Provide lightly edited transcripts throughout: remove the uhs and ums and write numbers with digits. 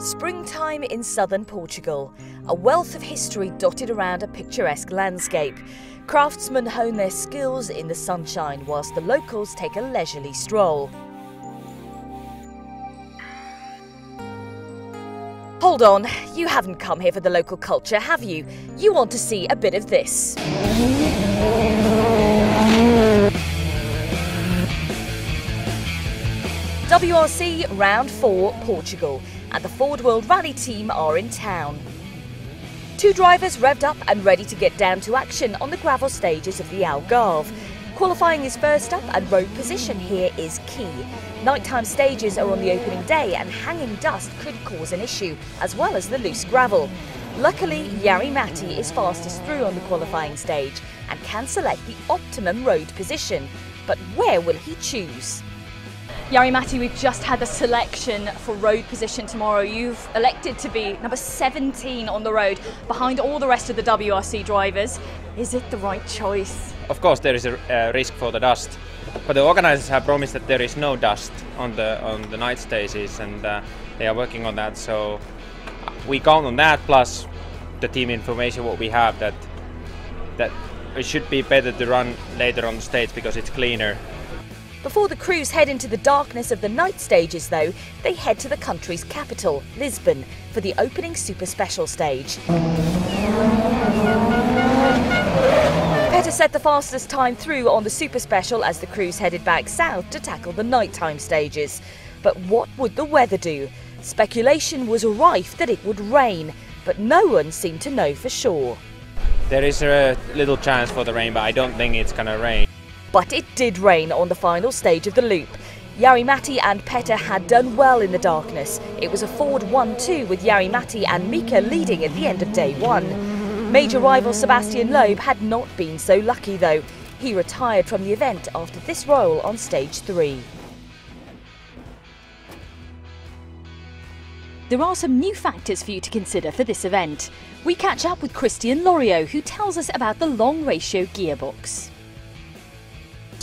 Springtime in southern Portugal, a wealth of history dotted around a picturesque landscape. Craftsmen hone their skills in the sunshine whilst the locals take a leisurely stroll. Hold on, you haven't come here for the local culture, have you? You want to see a bit of this. WRC Round 4 Portugal, and the Ford World Rally team are in town. Two drivers revved up and ready to get down to action on the gravel stages of the Algarve. Qualifying is first up and road position here is key. Nighttime stages are on the opening day and hanging dust could cause an issue, as well as the loose gravel. Luckily, Jari Matti is fastest through on the qualifying stage and can select the optimum road position. But where will he choose? Jari Matti, we've just had the selection for road position tomorrow. You've elected to be number 17 on the road, behind all the rest of the WRC drivers. Is it the right choice? Of course there is a risk for the dust, but the organizers have promised that there is no dust on the night stages, and they are working on that, so we count on that, plus the team information what we have, that it should be better to run later on the stage because it's cleaner. Before the crews head into the darkness of the night stages though, they head to the country's capital, Lisbon, for the opening super special stage. Petter set the fastest time through on the super special as the crews headed back south to tackle the nighttime stages. But what would the weather do? Speculation was rife that it would rain, but no one seemed to know for sure. There is a little chance for the rain, but I don't think it's gonna rain. But it did rain on the final stage of the loop. Jari Matti and Petter had done well in the darkness. It was a Ford 1-2 with Jari Matti and Mika leading at the end of day one. Major rival Sebastian Loeb had not been so lucky though. He retired from the event after this roll on stage 3. There are some new factors for you to consider for this event. We catch up with Christian Loriot, who tells us about the long ratio gearbox.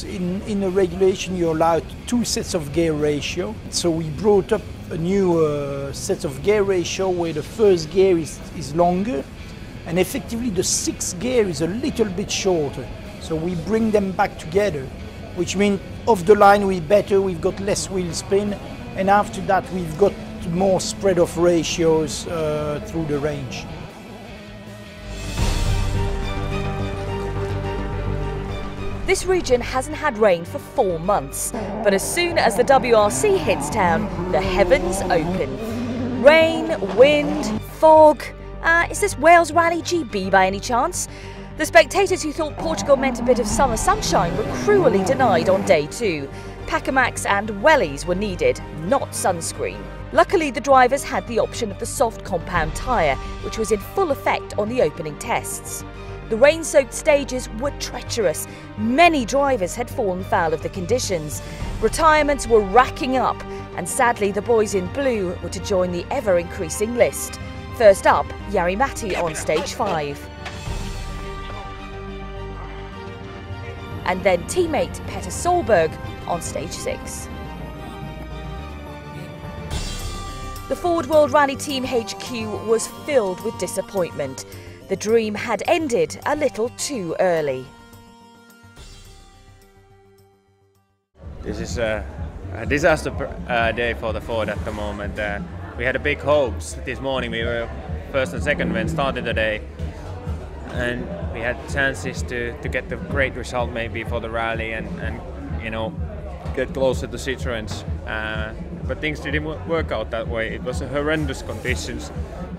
In the regulation you're allowed 2 sets of gear ratio, so we brought up a new set of gear ratio where the first gear is longer and effectively the 6th gear is a little bit shorter, so we bring them back together, which means off the line we've got less wheel spin, and after that we've got more spread of ratios through the range. This region hasn't had rain for 4 months, but as soon as the WRC hits town, the heavens open. Rain, wind, fog. Is this Wales Rally GB by any chance? The spectators who thought Portugal meant a bit of summer sunshine were cruelly denied on day 2. Pacamacs and wellies were needed, not sunscreen. Luckily, the drivers had the option of the soft compound tyre, which was in full effect on the opening tests. The rain-soaked stages were treacherous. Many drivers had fallen foul of the conditions. Retirements were racking up, and sadly the boys in blue were to join the ever-increasing list. First up, Jari Matti on stage 5. And then teammate Petter Solberg on stage 6. The Ford World Rally Team HQ was filled with disappointment. The dream had ended a little too early. This is a disaster day for the Ford at the moment. We had a big hopes this morning. We were first and second when started the day, and we had chances to get the great result maybe for the rally and you know, get closer to Citroëns. But things didn't work out that way. It was horrendous conditions,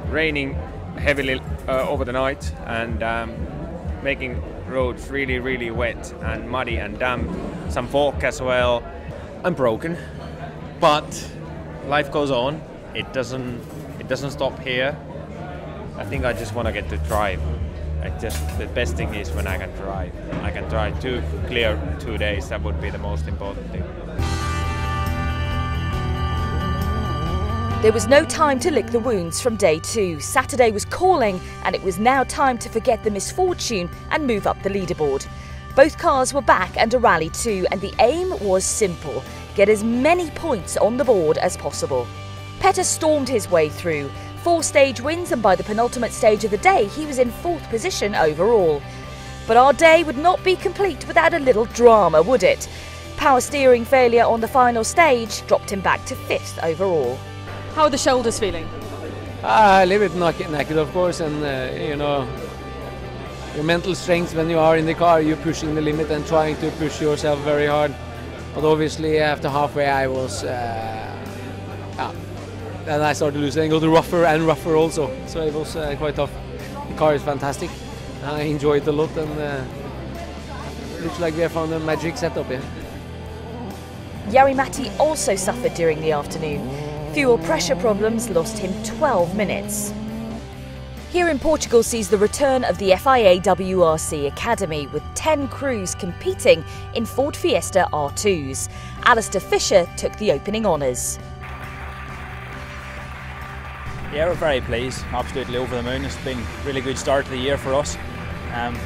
raining heavily over the night and making roads really wet and muddy and damp. Some fog as well. I'm broken, but life goes on. It doesn't stop here. I think I just want to get to drive. The best thing is when I can drive. I can drive 2 clear 2 days. That would be the most important thing. There was no time to lick the wounds from day 2. Saturday was calling, and it was now time to forget the misfortune and move up the leaderboard. Both cars were back and a Rally 2, and the aim was simple: get as many points on the board as possible. Petter stormed his way through, 4 stage wins, and by the penultimate stage of the day he was in 4th position overall. But our day would not be complete without a little drama, would it? Power steering failure on the final stage dropped him back to 5th overall. How are the shoulders feeling? A little bit naked, of course, and you know, your mental strength when you are in the car, you're pushing the limit and trying to push yourself very hard. But obviously after halfway I was, and I started losing, got rougher and rougher also, so it was quite tough. The car is fantastic, I enjoy it a lot, and looks like we have found a magic setup here. Jari-Matti also suffered during the afternoon. Fuel pressure problems lost him 12 minutes. Here in Portugal sees the return of the FIA WRC Academy, with 10 crews competing in Ford Fiesta R2s. Alistair Fisher took the opening honours. Yeah, we're very pleased, absolutely over the moon. It's been a really good start to the year for us.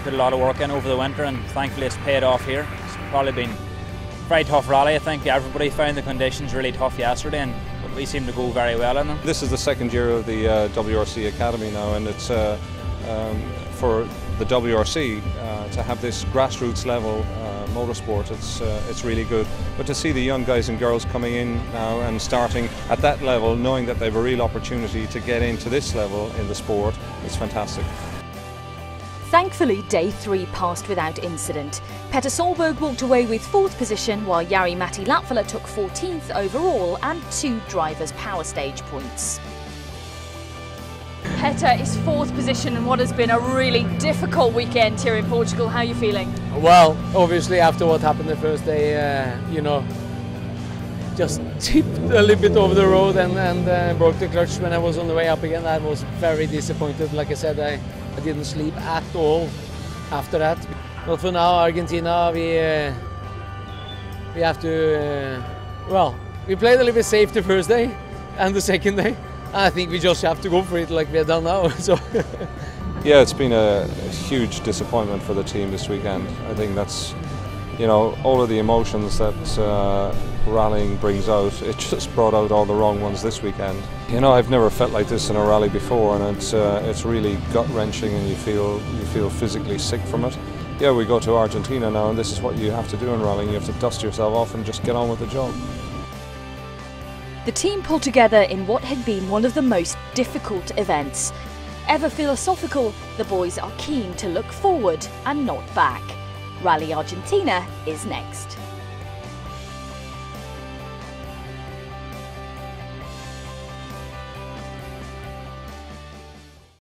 Put a lot of work in over the winter, and thankfully it's paid off here. It's probably been a very tough rally. I think everybody found the conditions really tough yesterday, and we seem to go very well in them. This is the 2nd year of the WRC Academy now, and it's for the WRC to have this grassroots level motorsport. It's really good. But to see the young guys and girls coming in now and starting at that level, knowing that they have a real opportunity to get into this level in the sport, it's fantastic. Thankfully, day 3 passed without incident. Petter Solberg walked away with 4th position, while Jari-Matti Latvala took 14th overall and 2 drivers' power stage points. Petter is 4th position in what has been a really difficult weekend here in Portugal. How are you feeling? Well, obviously after what happened the first day, you know, just tipped a little bit over the road and broke the clutch when I was on the way up again. I was very disappointed. Like I said, I didn't sleep at all after that. But for now, Argentina, we have to, well, we played a little bit safe the first day and the second day. I think we just have to go for it like we have done now. So. Yeah, it's been a huge disappointment for the team this weekend. I think that's, you know, all of the emotions that rallying brings out, it just brought out all the wrong ones this weekend. You know, I've never felt like this in a rally before, and it's really gut-wrenching, and you feel physically sick from it. Yeah, we go to Argentina now, and this is what you have to do in rallying. You have to dust yourself off and just get on with the job. The team pulled together in what had been one of the most difficult events. Ever philosophical, the boys are keen to look forward and not back. Rally Argentina is next.